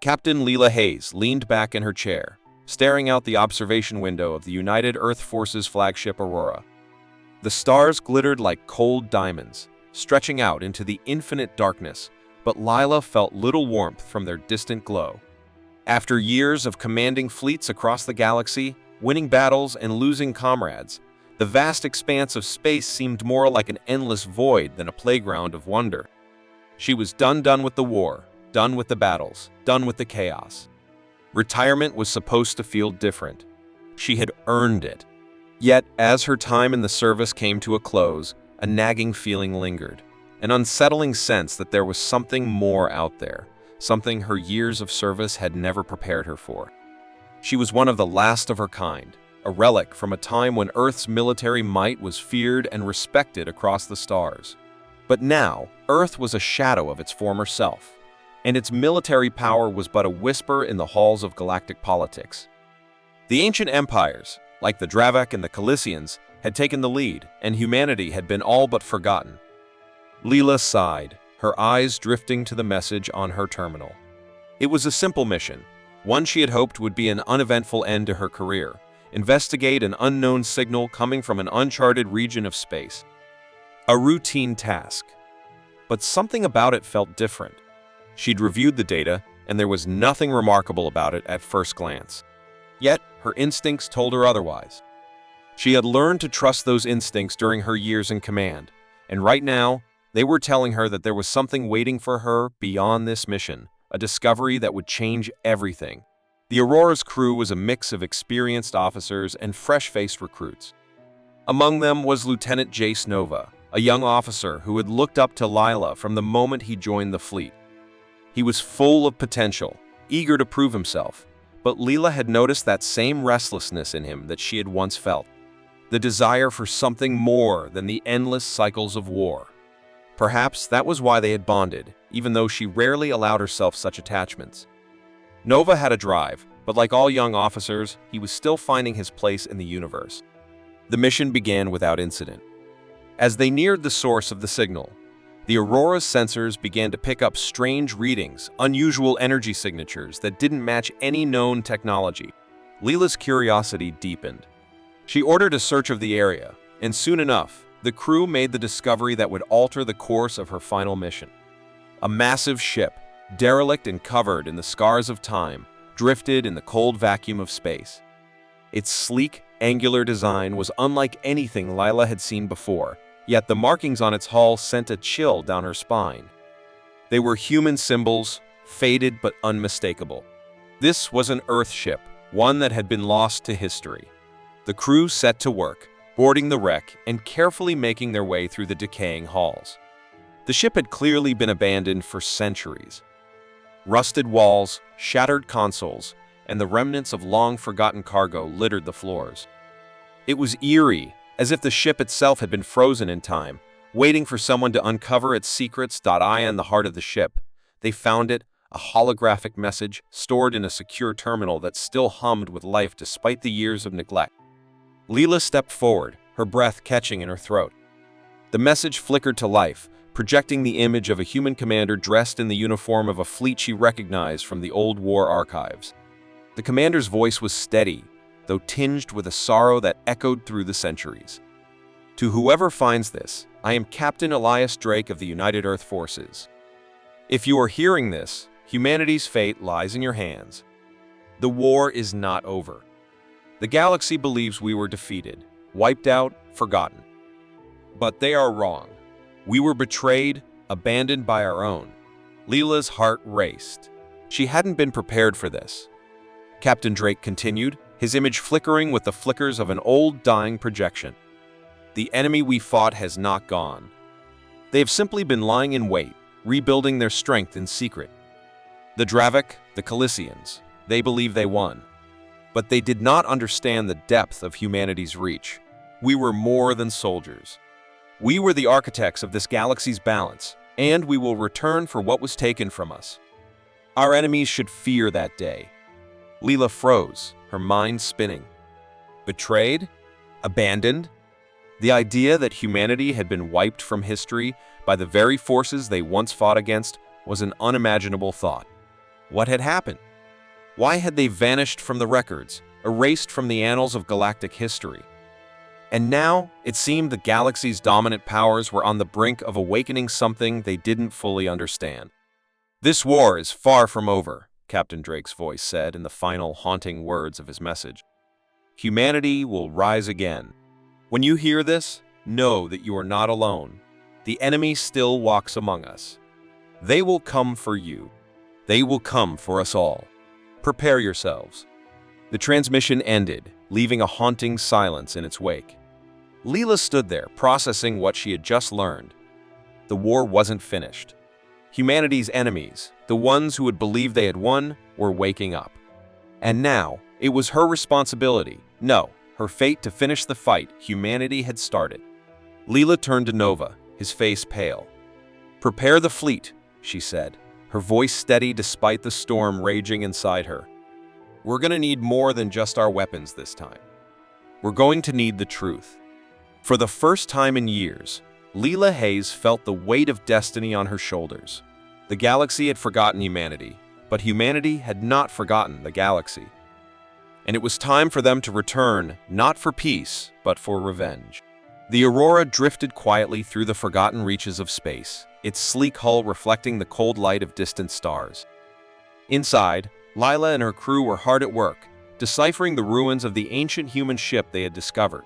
Captain Leela Hayes leaned back in her chair, staring out the observation window of the United Earth Forces flagship Aurora. The stars glittered like cold diamonds, stretching out into the infinite darkness, but Leela felt little warmth from their distant glow. After years of commanding fleets across the galaxy, winning battles and losing comrades, the vast expanse of space seemed more like an endless void than a playground of wonder. She was done with the war, done with the battles, done with the chaos. Retirement was supposed to feel different. She had earned it. Yet, as her time in the service came to a close, a nagging feeling lingered, an unsettling sense that there was something more out there, something her years of service had never prepared her for. She was one of the last of her kind, a relic from a time when Earth's military might was feared and respected across the stars. But now, Earth was a shadow of its former self, and its military power was but a whisper in the halls of galactic politics. The ancient empires, like the Dravak and the Calicians, had taken the lead, and humanity had been all but forgotten. Leela sighed, her eyes drifting to the message on her terminal. It was a simple mission, one she had hoped would be an uneventful end to her career: investigate an unknown signal coming from an uncharted region of space. A routine task. But something about it felt different. She'd reviewed the data, and there was nothing remarkable about it at first glance. Yet, her instincts told her otherwise. She had learned to trust those instincts during her years in command, and right now, they were telling her that there was something waiting for her beyond this mission, a discovery that would change everything. The Aurora's crew was a mix of experienced officers and fresh-faced recruits. Among them was Lieutenant Jace Nova, a young officer who had looked up to Leela from the moment he joined the fleet. He was full of potential, eager to prove himself, but Leela had noticed that same restlessness in him that she had once felt, the desire for something more than the endless cycles of war. Perhaps that was why they had bonded, even though she rarely allowed herself such attachments. Nova had a drive, but like all young officers, he was still finding his place in the universe. The mission began without incident. As they neared the source of the signal, the Aurora's sensors began to pick up strange readings, unusual energy signatures that didn't match any known technology. Leela's curiosity deepened. She ordered a search of the area, and soon enough, the crew made the discovery that would alter the course of her final mission. A massive ship, derelict and covered in the scars of time, drifted in the cold vacuum of space. Its sleek, angular design was unlike anything Leela had seen before, yet the markings on its hull sent a chill down her spine. They were human symbols, faded but unmistakable. This was an Earth ship, one that had been lost to history. The crew set to work, boarding the wreck and carefully making their way through the decaying halls. The ship had clearly been abandoned for centuries. Rusted walls, shattered consoles, and the remnants of long-forgotten cargo littered the floors. It was eerie, as if the ship itself had been frozen in time, waiting for someone to uncover its secrets. In the heart of the ship, they found it, a holographic message stored in a secure terminal that still hummed with life despite the years of neglect. Leela stepped forward, her breath catching in her throat. The message flickered to life, projecting the image of a human commander dressed in the uniform of a fleet she recognized from the old war archives. The commander's voice was steady, though tinged with a sorrow that echoed through the centuries. To whoever finds this, I am Captain Elias Drake of the United Earth Forces. If you are hearing this, humanity's fate lies in your hands. The war is not over. The galaxy believes we were defeated, wiped out, forgotten. But they are wrong. We were betrayed, abandoned by our own. Leela's heart raced. She hadn't been prepared for this. Captain Drake continued, his image flickering with the flickers of an old, dying projection. The enemy we fought has not gone. They have simply been lying in wait, rebuilding their strength in secret. The Dravak, the Calicians, they believe they won. But they did not understand the depth of humanity's reach. We were more than soldiers. We were the architects of this galaxy's balance, and we will return for what was taken from us. Our enemies should fear that day. Leela froze, her mind spinning. Betrayed? Abandoned? The idea that humanity had been wiped from history by the very forces they once fought against was an unimaginable thought. What had happened? Why had they vanished from the records, erased from the annals of galactic history? And now, it seemed the galaxy's dominant powers were on the brink of awakening something they didn't fully understand. "This war is far from over," Captain Drake's voice said in the final haunting words of his message. "Humanity will rise again. When you hear this, know that you are not alone. The enemy still walks among us. They will come for you. They will come for us all. Prepare yourselves." The transmission ended, leaving a haunting silence in its wake. Leela stood there, processing what she had just learned. The war wasn't finished. Humanity's enemies, the ones who had believed they had won, were waking up. And now, it was her responsibility, no, her fate to finish the fight humanity had started. Leela turned to Nova, his face pale. "Prepare the fleet," she said, her voice steady despite the storm raging inside her. "We're going to need more than just our weapons this time. We're going to need the truth." For the first time in years, Leela Hayes felt the weight of destiny on her shoulders. The galaxy had forgotten humanity, but humanity had not forgotten the galaxy. And it was time for them to return, not for peace, but for revenge. The Aurora drifted quietly through the forgotten reaches of space, its sleek hull reflecting the cold light of distant stars. Inside, Lila and her crew were hard at work, deciphering the ruins of the ancient human ship they had discovered.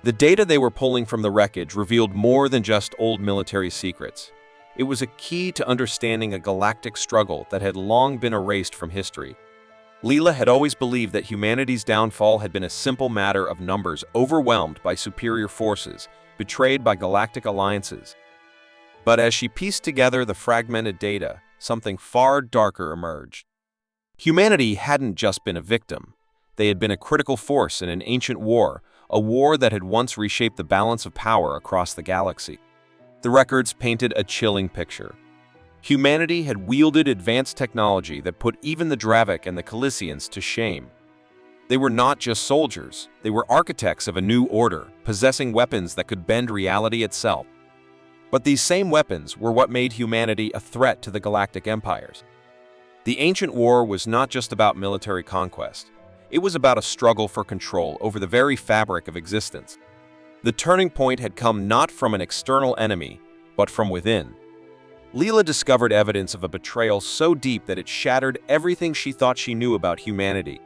The data they were pulling from the wreckage revealed more than just old military secrets. It was a key to understanding a galactic struggle that had long been erased from history. Leela had always believed that humanity's downfall had been a simple matter of numbers overwhelmed by superior forces, betrayed by galactic alliances. But as she pieced together the fragmented data, something far darker emerged. Humanity hadn't just been a victim. They had been a critical force in an ancient war, a war that had once reshaped the balance of power across the galaxy. The records painted a chilling picture. Humanity had wielded advanced technology that put even the Dravik and the Calicians to shame. They were not just soldiers, they were architects of a new order, possessing weapons that could bend reality itself. But these same weapons were what made humanity a threat to the galactic empires. The ancient war was not just about military conquest. It was about a struggle for control over the very fabric of existence. The turning point had come not from an external enemy, but from within. Leela discovered evidence of a betrayal so deep that it shattered everything she thought she knew about humanity.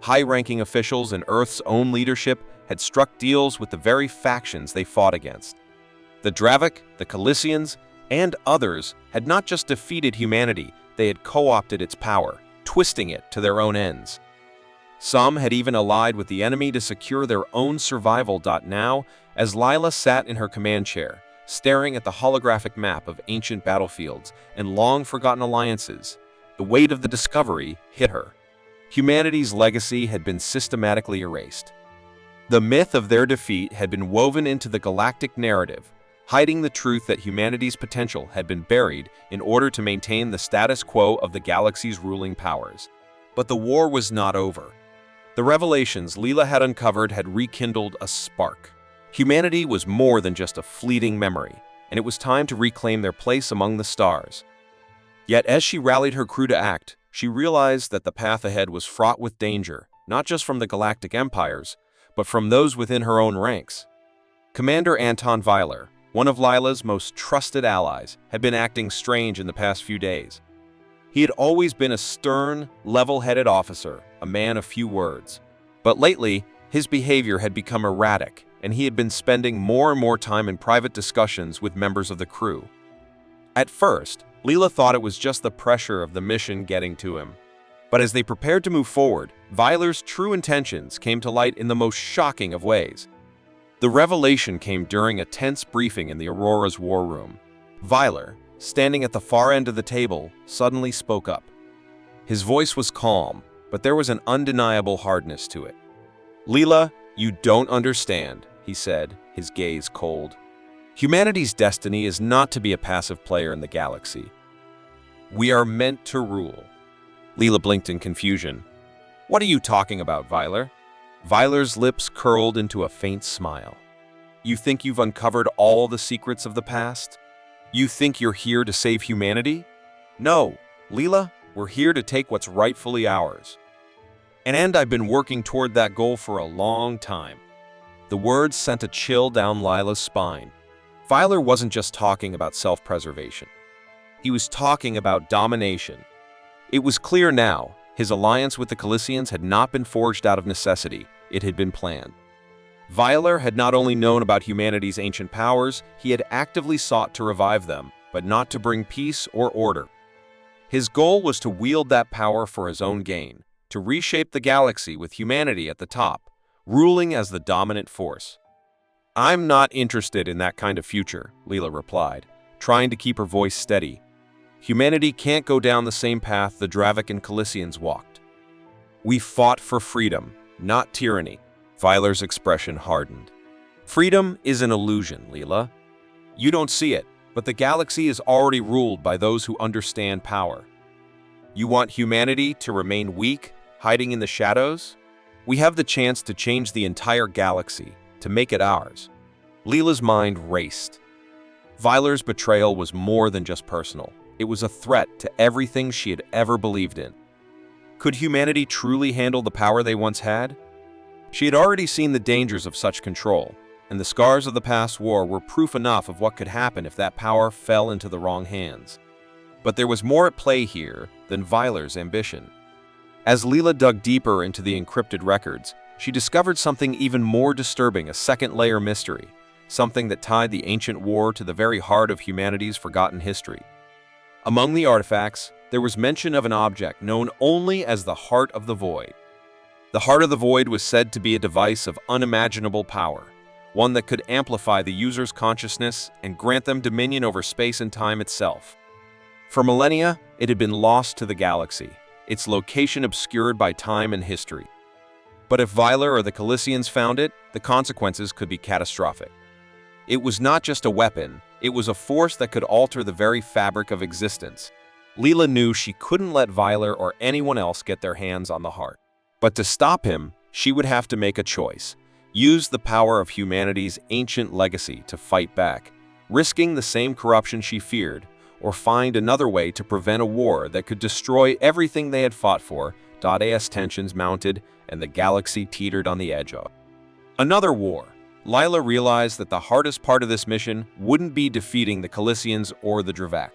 High-ranking officials in Earth's own leadership had struck deals with the very factions they fought against. The Dravik, the Calicians, and others had not just defeated humanity, they had co-opted its power, twisting it to their own ends. Some had even allied with the enemy to secure their own survival. Now, as Lila sat in her command chair, staring at the holographic map of ancient battlefields and long-forgotten alliances, the weight of the discovery hit her. Humanity's legacy had been systematically erased. The myth of their defeat had been woven into the galactic narrative, hiding the truth that humanity's potential had been buried in order to maintain the status quo of the galaxy's ruling powers. But the war was not over. The revelations Leela had uncovered had rekindled a spark. Humanity was more than just a fleeting memory, and it was time to reclaim their place among the stars. Yet as she rallied her crew to act, she realized that the path ahead was fraught with danger, not just from the galactic empires, but from those within her own ranks. Commander Anton Weiler, one of Lila's most trusted allies, had been acting strange in the past few days. He had always been a stern, level-headed officer, a man of few words. But lately, his behavior had become erratic, and he had been spending more and more time in private discussions with members of the crew. At first, Leela thought it was just the pressure of the mission getting to him. But as they prepared to move forward, Weiler's true intentions came to light in the most shocking of ways. The revelation came during a tense briefing in the Aurora's war room. Weiler, standing at the far end of the table, suddenly spoke up. His voice was calm, but there was an undeniable hardness to it. "Leela, you don't understand," he said, his gaze cold. "Humanity's destiny is not to be a passive player in the galaxy. We are meant to rule." Leela blinked in confusion. "What are you talking about, Weiler?" Weiler's lips curled into a faint smile. "You think you've uncovered all the secrets of the past? You think you're here to save humanity? No, Leela, We're here to take what's rightfully ours. And I've been working toward that goal for a long time." The words sent a chill down Lila's spine. Filer wasn't just talking about self-preservation. He was talking about domination. It was clear now, his alliance with the Coliseans had not been forged out of necessity, it had been planned. Viler had not only known about humanity's ancient powers, he had actively sought to revive them, but not to bring peace or order. His goal was to wield that power for his own gain, to reshape the galaxy with humanity at the top, ruling as the dominant force. "I'm not interested in that kind of future," Leela replied, trying to keep her voice steady. "Humanity can't go down the same path the Dravik and Coliseans walked. We fought for freedom, not tyranny." Viler's expression hardened. "Freedom is an illusion, Leela. You don't see it, but the galaxy is already ruled by those who understand power. You want humanity to remain weak, hiding in the shadows? We have the chance to change the entire galaxy, to make it ours." Leela's mind raced. Viler's betrayal was more than just personal. It was a threat to everything she had ever believed in. Could humanity truly handle the power they once had? She had already seen the dangers of such control, and the scars of the past war were proof enough of what could happen if that power fell into the wrong hands. But there was more at play here than Viler's ambition. As Leela dug deeper into the encrypted records, she discovered something even more disturbing, a second-layer mystery, something that tied the ancient war to the very heart of humanity's forgotten history. Among the artifacts, there was mention of an object known only as the Heart of the Void. The Heart of the Void was said to be a device of unimaginable power, one that could amplify the user's consciousness and grant them dominion over space and time itself. For millennia, it had been lost to the galaxy, its location obscured by time and history. But if Viler or the Coliseans found it, the consequences could be catastrophic. It was not just a weapon, it was a force that could alter the very fabric of existence. Leela knew she couldn't let Viler or anyone else get their hands on the heart. But to stop him, she would have to make a choice. Use the power of humanity's ancient legacy to fight back, risking the same corruption she feared, or find another way to prevent a war that could destroy everything they had fought for. As tensions mounted and the galaxy teetered on the edge of another war. Leela realized that the hardest part of this mission wouldn't be defeating the Coliseans or the Dravik.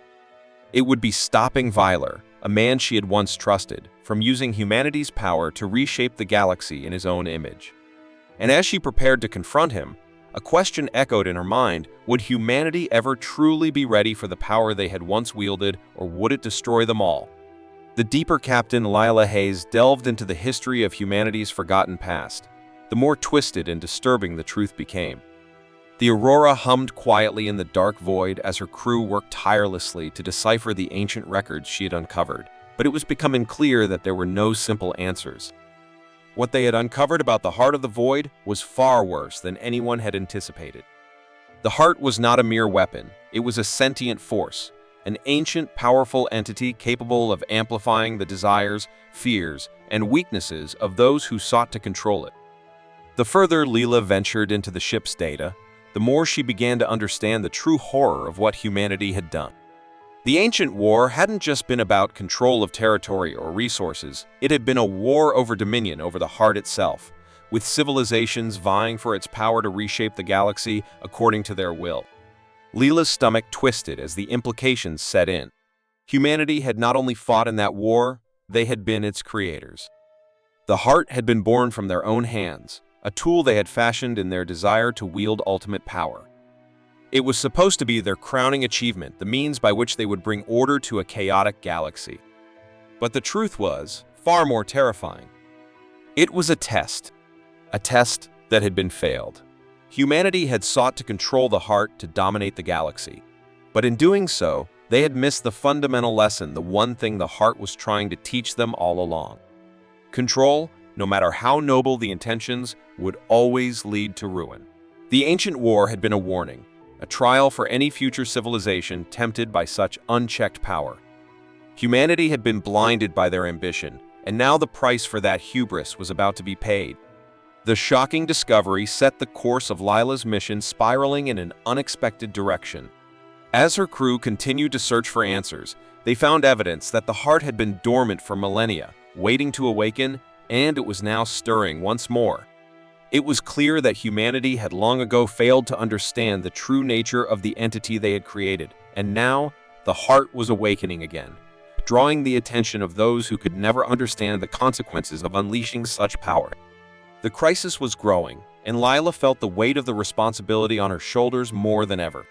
It would be stopping Viler, a man she had once trusted, from using humanity's power to reshape the galaxy in his own image. And as she prepared to confront him, a question echoed in her mind: would humanity ever truly be ready for the power they had once wielded, or would it destroy them all? The deeper Captain Lila Hayes delved into the history of humanity's forgotten past, the more twisted and disturbing the truth became. The Aurora hummed quietly in the dark void as her crew worked tirelessly to decipher the ancient records she had uncovered, but it was becoming clear that there were no simple answers. What they had uncovered about the Heart of the Void was far worse than anyone had anticipated. The Heart was not a mere weapon, it was a sentient force, an ancient, powerful entity capable of amplifying the desires, fears, and weaknesses of those who sought to control it. The further Leela ventured into the ship's data, the more she began to understand the true horror of what humanity had done. The ancient war hadn't just been about control of territory or resources, it had been a war over dominion over the heart itself, with civilizations vying for its power to reshape the galaxy according to their will. Leela's stomach twisted as the implications set in. Humanity had not only fought in that war, they had been its creators. The heart had been born from their own hands, a tool they had fashioned in their desire to wield ultimate power. It was supposed to be their crowning achievement, the means by which they would bring order to a chaotic galaxy. But the truth was far more terrifying. It was a test that had been failed. Humanity had sought to control the heart to dominate the galaxy. But in doing so, they had missed the fundamental lesson, the one thing the heart was trying to teach them all along. Control, no matter how noble the intentions, would always lead to ruin. The ancient war had been a warning, a trial for any future civilization tempted by such unchecked power. Humanity had been blinded by their ambition, and now the price for that hubris was about to be paid. The shocking discovery set the course of Lila's mission spiraling in an unexpected direction. As her crew continued to search for answers, They found evidence that the heart had been dormant for millennia, waiting to awaken, and it was now stirring once more. It was clear that humanity had long ago failed to understand the true nature of the entity they had created, and now the heart was awakening again, drawing the attention of those who could never understand the consequences of unleashing such power. The crisis was growing, and Lila felt the weight of the responsibility on her shoulders more than ever.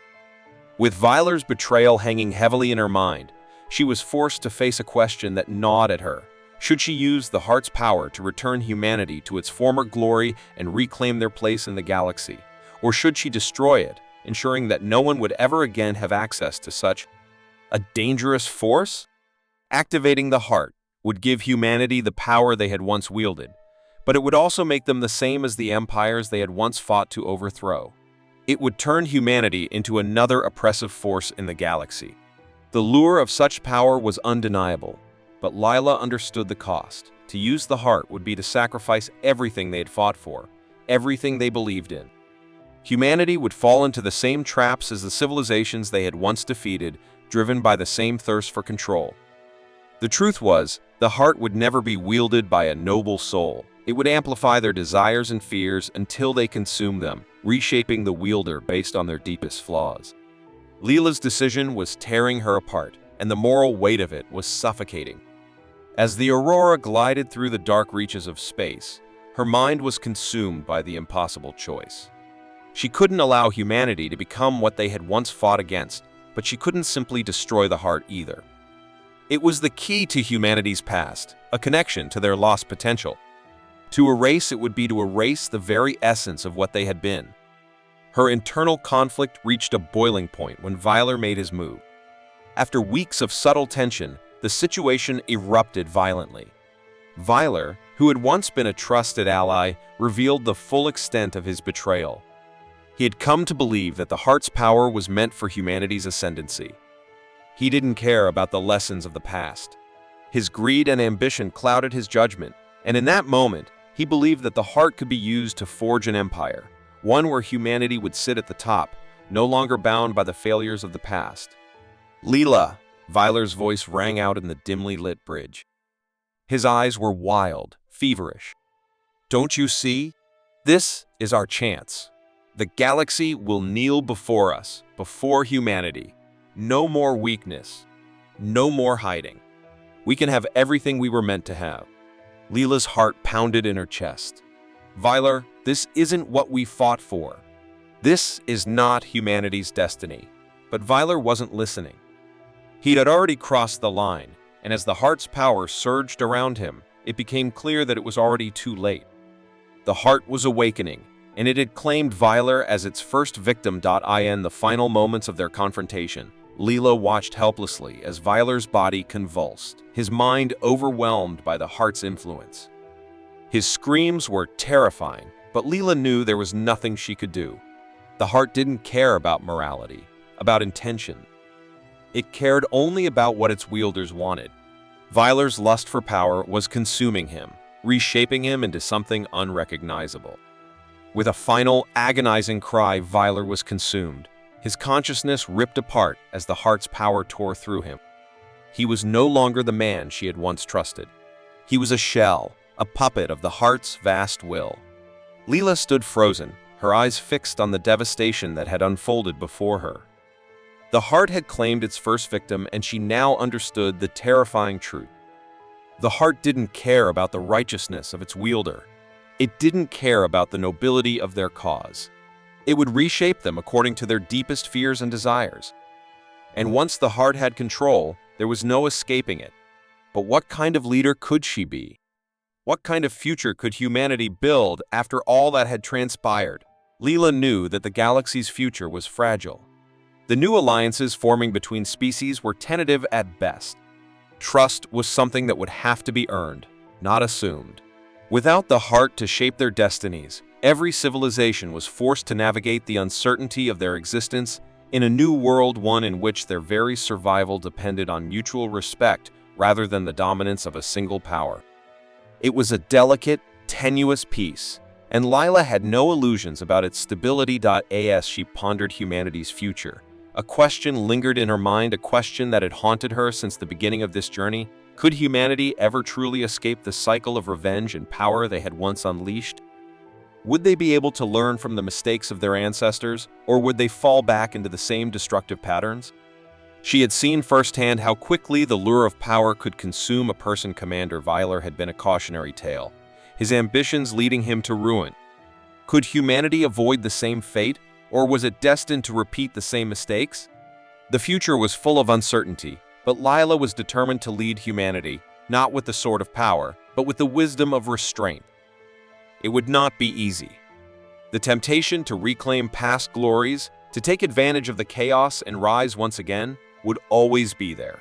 With Vyler's betrayal hanging heavily in her mind, she was forced to face a question that gnawed at her. Should she use the heart's power to return humanity to its former glory and reclaim their place in the galaxy? Or should she destroy it, ensuring that no one would ever again have access to such a dangerous force? Activating the heart would give humanity the power they had once wielded, but it would also make them the same as the empires they had once fought to overthrow. It would turn humanity into another oppressive force in the galaxy. The lure of such power was undeniable, but Lila understood the cost. To use the heart would be to sacrifice everything they had fought for, everything they believed in. Humanity would fall into the same traps as the civilizations they had once defeated, driven by the same thirst for control. The truth was, the heart would never be wielded by a noble soul. It would amplify their desires and fears until they consumed them, reshaping the wielder based on their deepest flaws. Lila's decision was tearing her apart, and the moral weight of it was suffocating. As the Aurora glided through the dark reaches of space, her mind was consumed by the impossible choice. She couldn't allow humanity to become what they had once fought against, but she couldn't simply destroy the heart either. It was the key to humanity's past, a connection to their lost potential. To erase it would be to erase the very essence of what they had been. Her internal conflict reached a boiling point when Vyler made his move. After weeks of subtle tension, the situation erupted violently. Vyler, who had once been a trusted ally, revealed the full extent of his betrayal. He had come to believe that the heart's power was meant for humanity's ascendancy. He didn't care about the lessons of the past. His greed and ambition clouded his judgment, and in that moment, he believed that the heart could be used to forge an empire, one where humanity would sit at the top, no longer bound by the failures of the past. "Lila," Vyler's voice rang out in the dimly lit bridge. His eyes were wild, feverish. "Don't you see? This is our chance. The galaxy will kneel before us, before humanity. No more weakness. No more hiding. We can have everything we were meant to have." Lila's heart pounded in her chest. "Vyler, this isn't what we fought for. This is not humanity's destiny." But Vyler wasn't listening. He had already crossed the line, and as the heart's power surged around him, it became clear that it was already too late. The heart was awakening, and it had claimed Vyler as its first victim. In the final moments of their confrontation, Lila watched helplessly as Vyler's body convulsed, his mind overwhelmed by the heart's influence. His screams were terrifying, but Lila knew there was nothing she could do. The heart didn't care about morality, about intention. It cared only about what its wielders wanted. Vyler's lust for power was consuming him, reshaping him into something unrecognizable. With a final, agonizing cry, Vyler was consumed. His consciousness ripped apart as the heart's power tore through him. He was no longer the man she had once trusted. He was a shell, a puppet of the heart's vast will. Lila stood frozen, her eyes fixed on the devastation that had unfolded before her. The heart had claimed its first victim, and she now understood the terrifying truth. The heart didn't care about the righteousness of its wielder. It didn't care about the nobility of their cause. It would reshape them according to their deepest fears and desires. And once the heart had control, there was no escaping it. But what kind of leader could she be? What kind of future could humanity build after all that had transpired? Lila knew that the galaxy's future was fragile. The new alliances forming between species were tentative at best. Trust was something that would have to be earned, not assumed. Without the heart to shape their destinies, every civilization was forced to navigate the uncertainty of their existence in a new world, one in which their very survival depended on mutual respect rather than the dominance of a single power. It was a delicate, tenuous peace, and Lila had no illusions about its stability. As she pondered humanity's future, A question lingered in her mind, a question that had haunted her since the beginning of this journey. Could humanity ever truly escape the cycle of revenge and power they had once unleashed? Would they be able to learn from the mistakes of their ancestors, or would they fall back into the same destructive patterns? She had seen firsthand how quickly the lure of power could consume a person. Commander Viler had been a cautionary tale, his ambitions leading him to ruin. Could humanity avoid the same fate, or was it destined to repeat the same mistakes? The future was full of uncertainty, but Lila was determined to lead humanity, not with the sword of power, but with the wisdom of restraint. It would not be easy. The temptation to reclaim past glories, to take advantage of the chaos and rise once again, would always be there.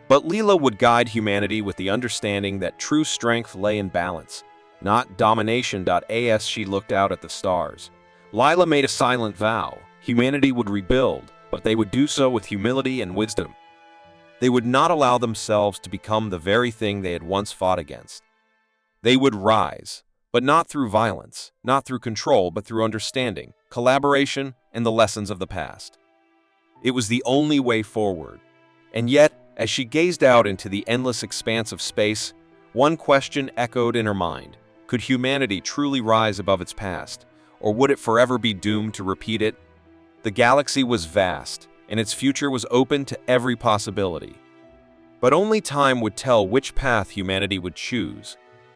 But Leela would guide humanity with the understanding that true strength lay in balance, not domination. As she looked out at the stars, Lila made a silent vow. Humanity would rebuild, but they would do so with humility and wisdom. They would not allow themselves to become the very thing they had once fought against. They would rise, but not through violence, not through control, but through understanding, collaboration, and the lessons of the past. It was the only way forward. And yet, as she gazed out into the endless expanse of space, one question echoed in her mind. Could humanity truly rise above its past, or would it forever be doomed to repeat it? The galaxy was vast, and its future was open to every possibility. But only time would tell which path humanity would choose.